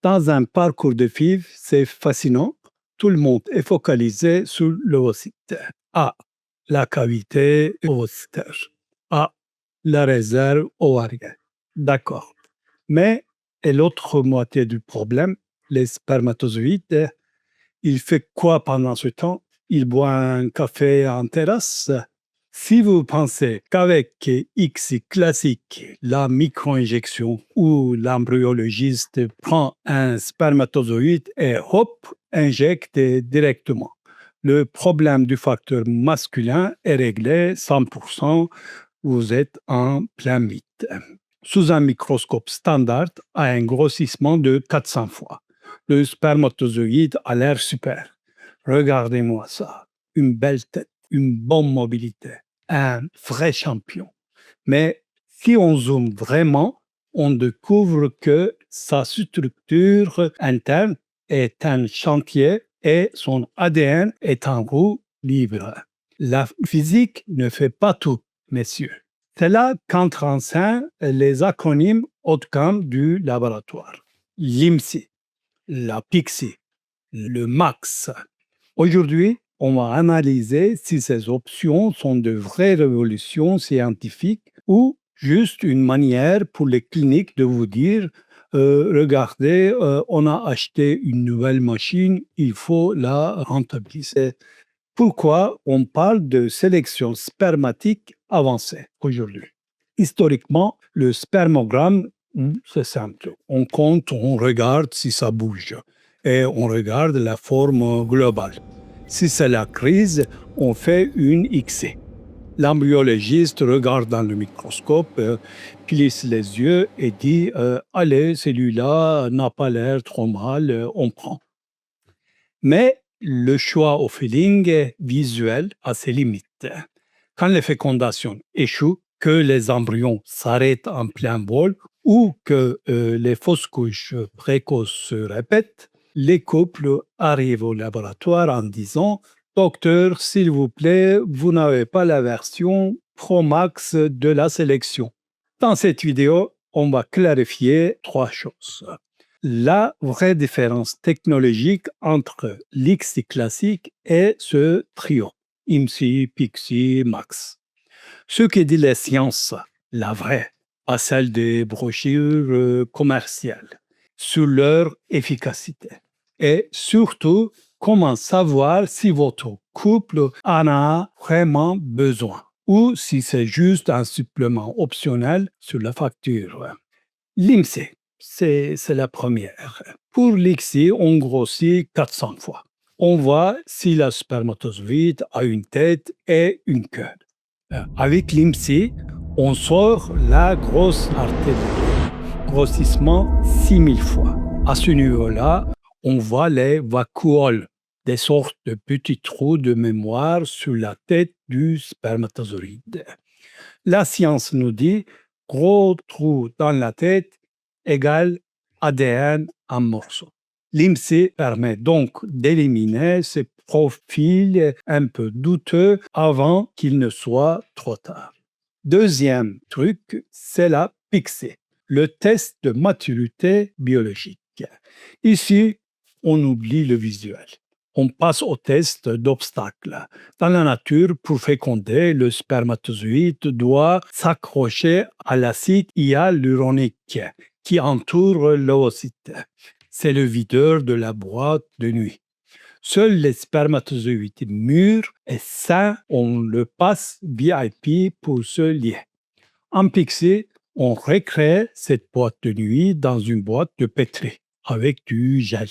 Dans un parcours de FIV, c'est fascinant. Tout le monde est focalisé sur l'ovocyte. A. La cavité ovocytaire. A. La réserve ovarienne. D'accord. Mais, et l'autre moitié du problème, les spermatozoïdes, il fait quoi pendant ce temps? Il boit un café en terrasse? Si vous pensez qu'avec ICSI classique, la micro-injection où l'embryologiste prend un spermatozoïde et hop, injecte directement, le problème du facteur masculin est réglé 100%, vous êtes en plein mythe. Sous un microscope standard, à un grossissement de 400 fois, le spermatozoïde a l'air super. Regardez-moi ça, une belle tête, une bonne mobilité, un vrai champion. Mais si on zoome vraiment, on découvre que sa structure interne est un chantier et son ADN est en roue libre. La physique ne fait pas tout, messieurs. C'est là qu'entrent en scène les acronymes haut de gamme du laboratoire. L'IMSI, la PIXI, le MAX. Aujourd'hui, on va analyser si ces options sont de vraies révolutions scientifiques ou juste une manière pour les cliniques de vous dire regardez, on a acheté une nouvelle machine, il faut la rentabiliser. Pourquoi on parle de sélection spermatique avancée aujourd'hui? Historiquement, le spermogramme, c'est simple. On compte, on regarde si ça bouge et on regarde la forme globale. Si c'est la crise, on fait une ICSI. L'embryologiste regarde dans le microscope, plisse les yeux et dit allez, celui-là n'a pas l'air trop mal, on prend. Mais le choix au feeling visuel a ses limites. Quand les fécondations échouent, que les embryons s'arrêtent en plein vol ou que les fausses couches précoces se répètent, les couples arrivent au laboratoire en disant « Docteur, s'il vous plaît, vous n'avez pas la version Pro Max de la sélection. » Dans cette vidéo, on va clarifier 3 choses. La vraie différence technologique entre l'ICSI classique et ce trio, IMSI, PIXI, MAX. Ce que dit la science, la vraie, pas celle des brochures commerciales, sur leur efficacité. Et surtout, comment savoir si votre couple en a vraiment besoin ou si c'est juste un supplément optionnel sur la facture. L'IMSI, c'est la première. Pour l'ICSI, on grossit 400 fois. On voit si la spermatozoïde a une tête et une queue. Avec l'IMSI, on sort la grosse artère. Grossissement 6000 fois. À ce niveau-là, on voit les vacuoles, des sortes de petits trous de mémoire sur la tête du spermatozoïde. La science nous dit gros trou dans la tête égale ADN en morceaux. L'IMSI permet donc d'éliminer ces profils un peu douteux avant qu'il ne soit trop tard. Deuxième truc, c'est la PIXI, le test de maturité biologique. Ici, on oublie le visuel. On passe au test d'obstacle. Dans la nature, pour féconder, le spermatozoïde doit s'accrocher à l'acide hyaluronique qui entoure l'ovocyte. C'est le videur de la boîte de nuit. Seuls les spermatozoïdes mûrs et sains, on le passe VIP pour se lier. En PIXI, on recrée cette boîte de nuit dans une boîte de pétri avec du gel.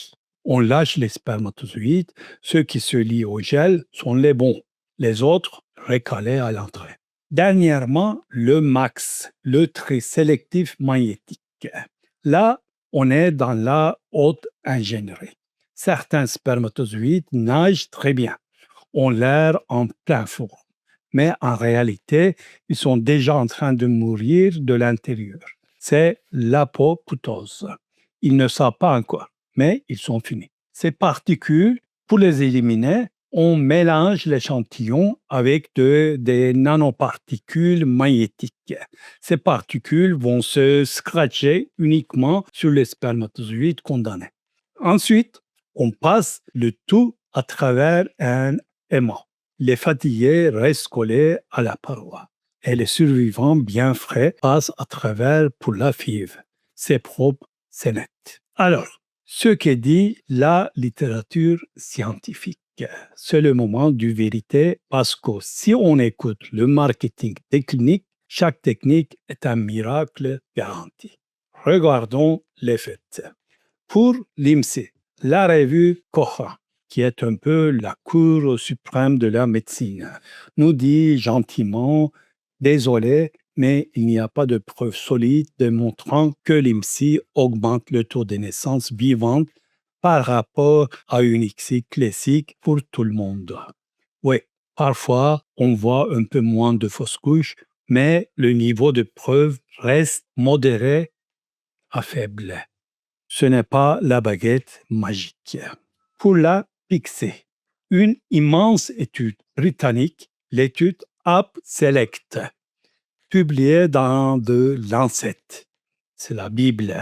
On lâche les spermatozoïdes, ceux qui se lient au gel sont les bons, les autres recalés à l'entrée. Dernièrement, le MAX, le tri sélectif magnétique. Là, on est dans la haute ingénierie. Certains spermatozoïdes nagent très bien, ont l'air en plein four, mais en réalité, ils sont déjà en train de mourir de l'intérieur. C'est l'apoptose. Ils ne savent pas encore, mais ils sont finis. Ces particules, pour les éliminer, on mélange l'échantillon avec des nanoparticules magnétiques. Ces particules vont se scratcher uniquement sur les spermatozoïdes condamnés. Ensuite, on passe le tout à travers un aimant. Les fatigués restent collés à la paroi et les survivants bien frais passent à travers pour la FIV. C'est propre, c'est net. Alors, ce que dit la littérature scientifique, c'est le moment du vérité parce que si on écoute le marketing des cliniques, chaque technique est un miracle garanti. Regardons les faits. Pour l'IMSI, la revue Cochrane, qui est un peu la Cour suprême de la médecine, nous dit gentiment « Désolé, mais il n'y a pas de preuves solides démontrant que l'IMSI augmente le taux de naissance vivante par rapport à une ICSI classique pour tout le monde. » Oui, parfois, on voit un peu moins de fausses couches, mais le niveau de preuve reste modéré à faible. Ce n'est pas la baguette magique. Pour la PICSI, une immense étude britannique, l'étude App Select, publiée dans The Lancet, c'est la Bible,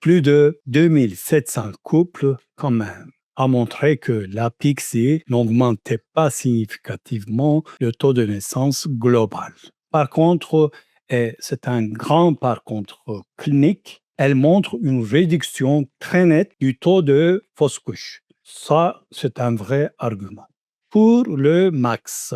plus de 2700 couples quand même, a montré que la PICSI n'augmentait pas significativement le taux de naissance global. Par contre, et c'est un grand par contre clinique, elle montre une réduction très nette du taux de fausses couches. Ça, c'est un vrai argument. Pour le MAX,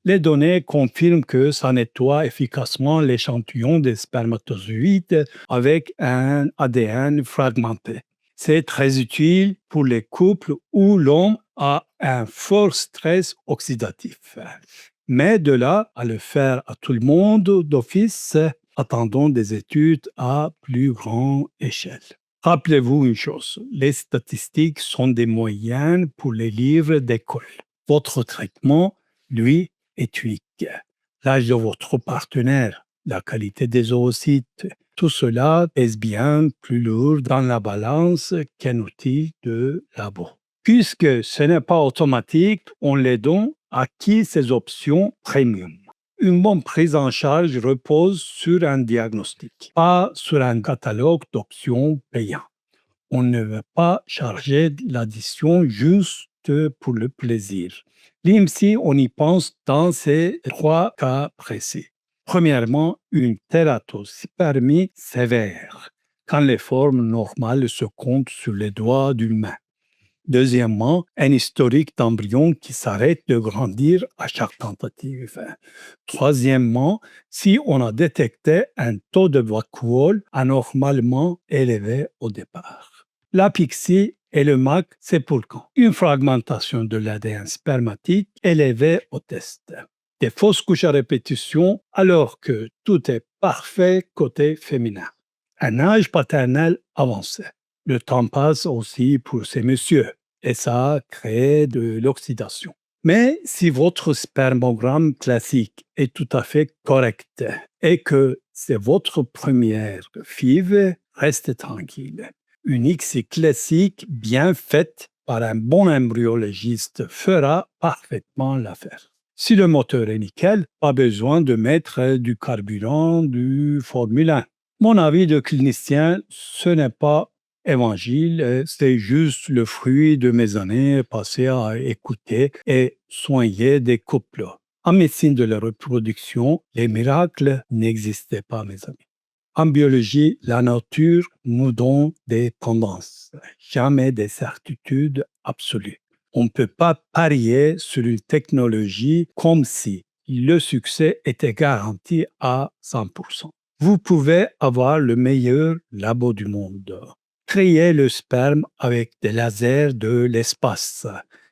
les données confirment que ça nettoie efficacement l'échantillon des spermatozoïdes avec un ADN fragmenté. C'est très utile pour les couples où l'homme a un fort stress oxydatif. Mais de là à le faire à tout le monde d'office, attendons des études à plus grande échelle. Rappelez-vous une chose, les statistiques sont des moyennes pour les livres d'école. Votre traitement, lui, est unique. L'âge de votre partenaire, la qualité des oocytes, tout cela pèse bien plus lourd dans la balance qu'un outil de labo. Puisque ce n'est pas automatique, on les donne à qui ces options premium. Une bonne prise en charge repose sur un diagnostic, pas sur un catalogue d'options payants. On ne veut pas charger l'addition juste pour le plaisir. L'IMSI, on y pense dans ces 3 cas précis. Premièrement, une tératospermie sévère, quand les formes normales se comptent sur les doigts d'une main. Deuxièmement, un historique d'embryon qui s'arrête de grandir à chaque tentative. Troisièmement, si on a détecté un taux de vacuole anormalement élevé au départ. La PICSI et le MAC, c'est pour quand? Une fragmentation de l'ADN spermatique élevée au test. Des fausses couches à répétition alors que tout est parfait côté féminin. Un âge paternel avancé. Le temps passe aussi pour ces messieurs et ça crée de l'oxydation. Mais si votre spermogramme classique est tout à fait correct et que c'est votre première FIV, restez tranquille. Une ICSI classique bien faite par un bon embryologiste fera parfaitement l'affaire. Si le moteur est nickel, pas besoin de mettre du carburant du Formule 1. Mon avis de clinicien, ce n'est pas évangile, c'est juste le fruit de mes années passées à écouter et soigner des couples. En médecine de la reproduction, les miracles n'existaient pas, mes amis. En biologie, la nature nous donne des tendances, jamais des certitudes absolues. On ne peut pas parier sur une technologie comme si le succès était garanti à 100%. Vous pouvez avoir le meilleur labo du monde. Créer le sperme avec des lasers de l'espace.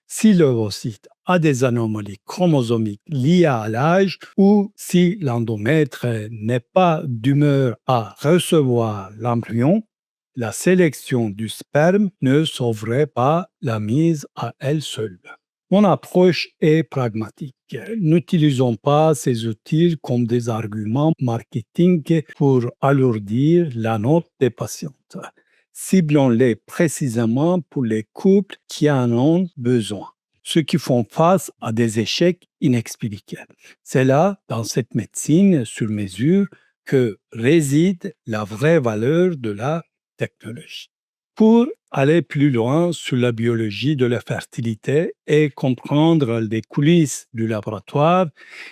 Si l'ovocyte a des anomalies chromosomiques liées à l'âge ou si l'endomètre n'est pas d'humeur à recevoir l'embryon, la sélection du sperme ne sauverait pas la mise à elle seule. Mon approche est pragmatique. N'utilisons pas ces outils comme des arguments marketing pour alourdir la note des patientes. Ciblons-les précisément pour les couples qui en ont besoin. ceux qui font face à des échecs inexpliqués. C'est là, dans cette médecine sur mesure, que réside la vraie valeur de la technologie. Pour aller plus loin sur la biologie de la fertilité et comprendre les coulisses du laboratoire,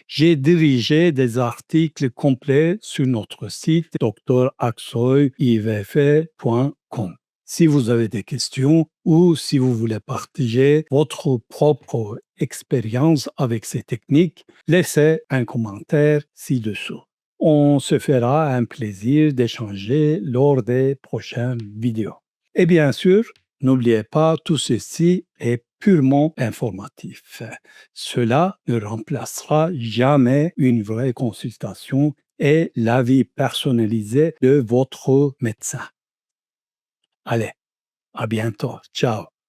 j'ai dirigé des articles complets sur notre site draxoivf.com. Si vous avez des questions ou si vous voulez partager votre propre expérience avec ces techniques, laissez un commentaire ci-dessous. On se fera un plaisir d'échanger lors des prochaines vidéos. Et bien sûr, n'oubliez pas, tout ceci est purement informatif. Cela ne remplacera jamais une vraie consultation et l'avis personnalisé de votre médecin. Allez, à bientôt. Ciao.